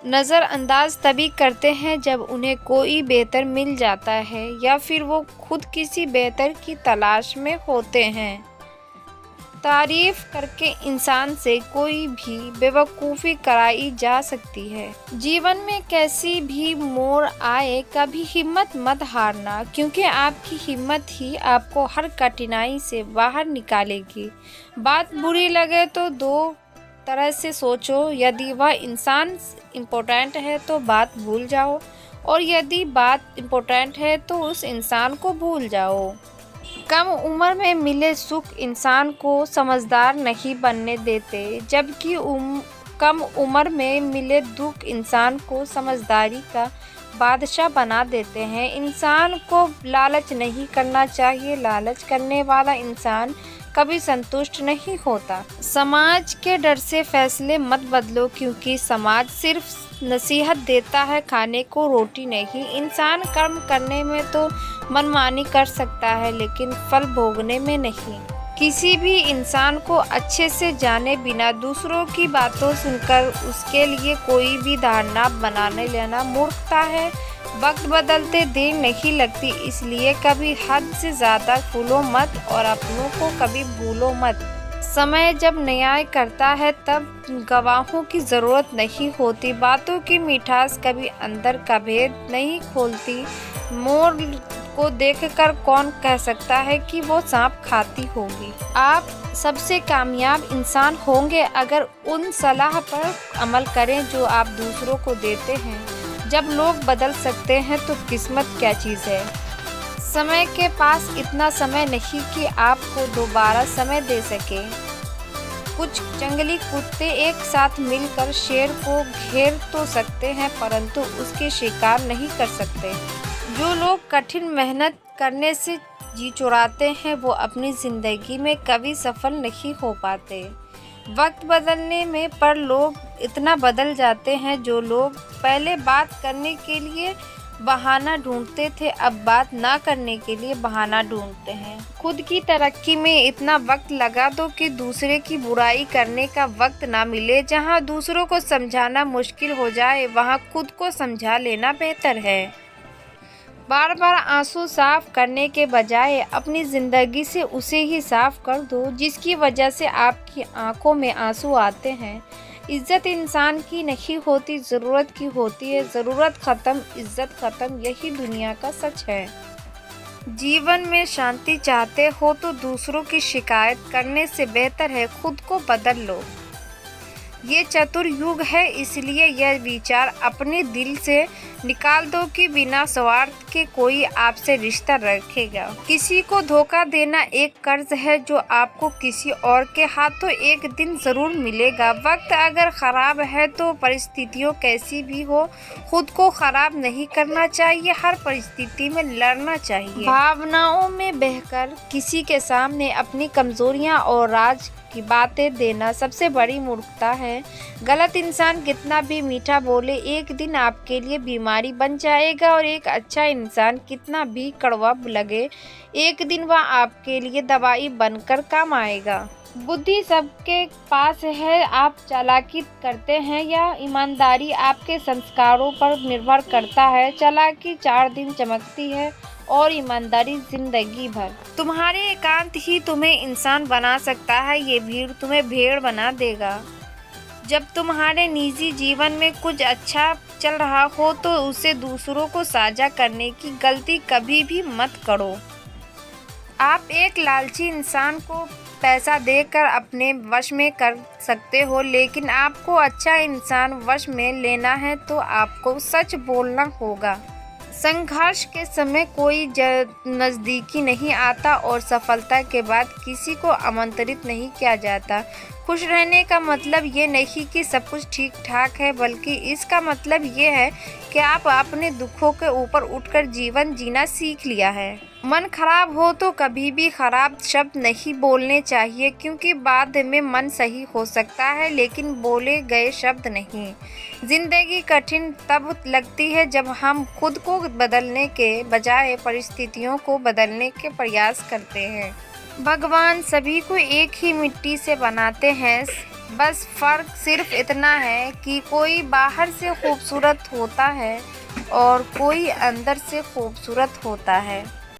नज़रअंदाज तभी करते हैं जब उन्हें कोई बेहतर मिल जाता है या फिर वो खुद किसी बेहतर की तलाश में होते हैं। तारीफ करके इंसान से कोई भी बेवकूफ़ी कराई जा सकती है। जीवन में कैसी भी मोड़ आए कभी हिम्मत मत हारना, क्योंकि आपकी हिम्मत ही आपको हर कठिनाई से बाहर निकालेगी। बात बुरी लगे तो दो तरह से सोचो, यदि वह इंसान इम्पोर्टेंट है तो बात भूल जाओ, और यदि बात इम्पोर्टेंट है तो उस इंसान को भूल जाओ। कम उम्र में मिले सुख इंसान को समझदार नहीं बनने देते, जबकि कम उम्र में मिले दुख इंसान को समझदारी का बादशाह बना देते हैं। इंसान को लालच नहीं करना चाहिए, लालच करने वाला इंसान कभी संतुष्ट नहीं होता। समाज के डर से फैसले मत बदलो, क्योंकि समाज सिर्फ नसीहत देता है, खाने को रोटी नहीं। इंसान कर्म करने में तो मनमानी कर सकता है, लेकिन फल भोगने में नहीं। किसी भी इंसान को अच्छे से जाने बिना दूसरों की बातों सुनकर उसके लिए कोई भी धारणा बनाने लेना मूर्खता है। वक्त बदलते देर नहीं लगती, इसलिए कभी हद से ज़्यादा फूलो मत और अपनों को कभी भूलो मत। समय जब न्याय करता है तब गवाहों की ज़रूरत नहीं होती। बातों की मिठास कभी अंदर का भेद नहीं खोलती। मोर को देखकर कौन कह सकता है कि वो सांप खाती होगी। आप सबसे कामयाब इंसान होंगे अगर उन सलाह पर अमल करें जो आप दूसरों को देते हैं। जब लोग बदल सकते हैं तो किस्मत क्या चीज़ है। समय के पास इतना समय नहीं कि आपको दोबारा समय दे सके। कुछ जंगली कुत्ते एक साथ मिलकर शेर को घेर तो सकते हैं, परंतु उसके शिकार नहीं कर सकते। जो लोग कठिन मेहनत करने से जी चुराते हैं वो अपनी ज़िंदगी में कभी सफल नहीं हो पाते। वक्त बदलने में पर लोग इतना बदल जाते हैं। जो लोग पहले बात करने के लिए बहाना ढूंढते थे अब बात ना करने के लिए बहाना ढूंढते हैं। खुद की तरक्की में इतना वक्त लगा दो कि दूसरे की बुराई करने का वक्त ना मिले। जहां दूसरों को समझाना मुश्किल हो जाए वहां खुद को समझा लेना बेहतर है। बार बार आंसू साफ करने के बजाय अपनी ज़िंदगी से उसे ही साफ कर दो जिसकी वजह से आपकी आंखों में आंसू आते हैं। इज्जत इंसान की नहीं होती, ज़रूरत की होती है। ज़रूरत ख़त्म, इज्जत ख़त्म, यही दुनिया का सच है। जीवन में शांति चाहते हो तो दूसरों की शिकायत करने से बेहतर है खुद को बदल लो। ये चतुर युग है, इसलिए यह विचार अपने दिल से निकाल दो कि बिना स्वार्थ के कोई आपसे रिश्ता रखेगा। किसी को धोखा देना एक कर्ज है जो आपको किसी और के हाथों एक दिन ज़रूर मिलेगा। वक्त अगर ख़राब है तो परिस्थितियों कैसी भी हो खुद को ख़राब नहीं करना चाहिए। हर परिस्थिति में लड़ना चाहिए। भावनाओं में बहकर किसी के सामने अपनी कमज़ोरियाँ और राज की बातें देना सबसे बड़ी मूर्खता है। गलत इंसान कितना भी मीठा बोले एक दिन आपके लिए बीमारी बन जाएगा, और एक अच्छा इंसान कितना भी कड़वा लगे एक दिन वह आपके लिए दवाई बनकर काम आएगा। बुद्धि सबके पास है, आप चालाकी करते हैं या ईमानदारी आपके संस्कारों पर निर्भर करता है। चालाकी 4 दिन चमकती है और ईमानदारी जिंदगी भर। तुम्हारे एकांत ही तुम्हें इंसान बना सकता है, ये भीड़ तुम्हें भेड़ बना देगा। जब तुम्हारे निजी जीवन में कुछ अच्छा चल रहा हो तो उसे दूसरों को साझा करने की गलती कभी भी मत करो। आप एक लालची इंसान को पैसा देकर अपने वश में कर सकते हो, लेकिन आपको अच्छा इंसान वश में लेना है तो आपको सच बोलना होगा। संघर्ष के समय कोई नज़दीकी नहीं आता और सफलता के बाद किसी को आमंत्रित नहीं किया जाता। खुश रहने का मतलब ये नहीं कि सब कुछ ठीक ठाक है, बल्कि इसका मतलब ये है कि आप अपने दुखों के ऊपर उठकर जीवन जीना सीख लिया है। मन खराब हो तो कभी भी खराब शब्द नहीं बोलने चाहिए, क्योंकि बाद में मन सही हो सकता है लेकिन बोले गए शब्द नहीं। जिंदगी कठिन तब लगती है जब हम खुद को बदलने के बजाय परिस्थितियों को बदलने के प्रयास करते हैं। भगवान सभी को एक ही मिट्टी से बनाते हैं, बस फ़र्क सिर्फ इतना है कि कोई बाहर से खूबसूरत होता है और कोई अंदर से खूबसूरत होता है।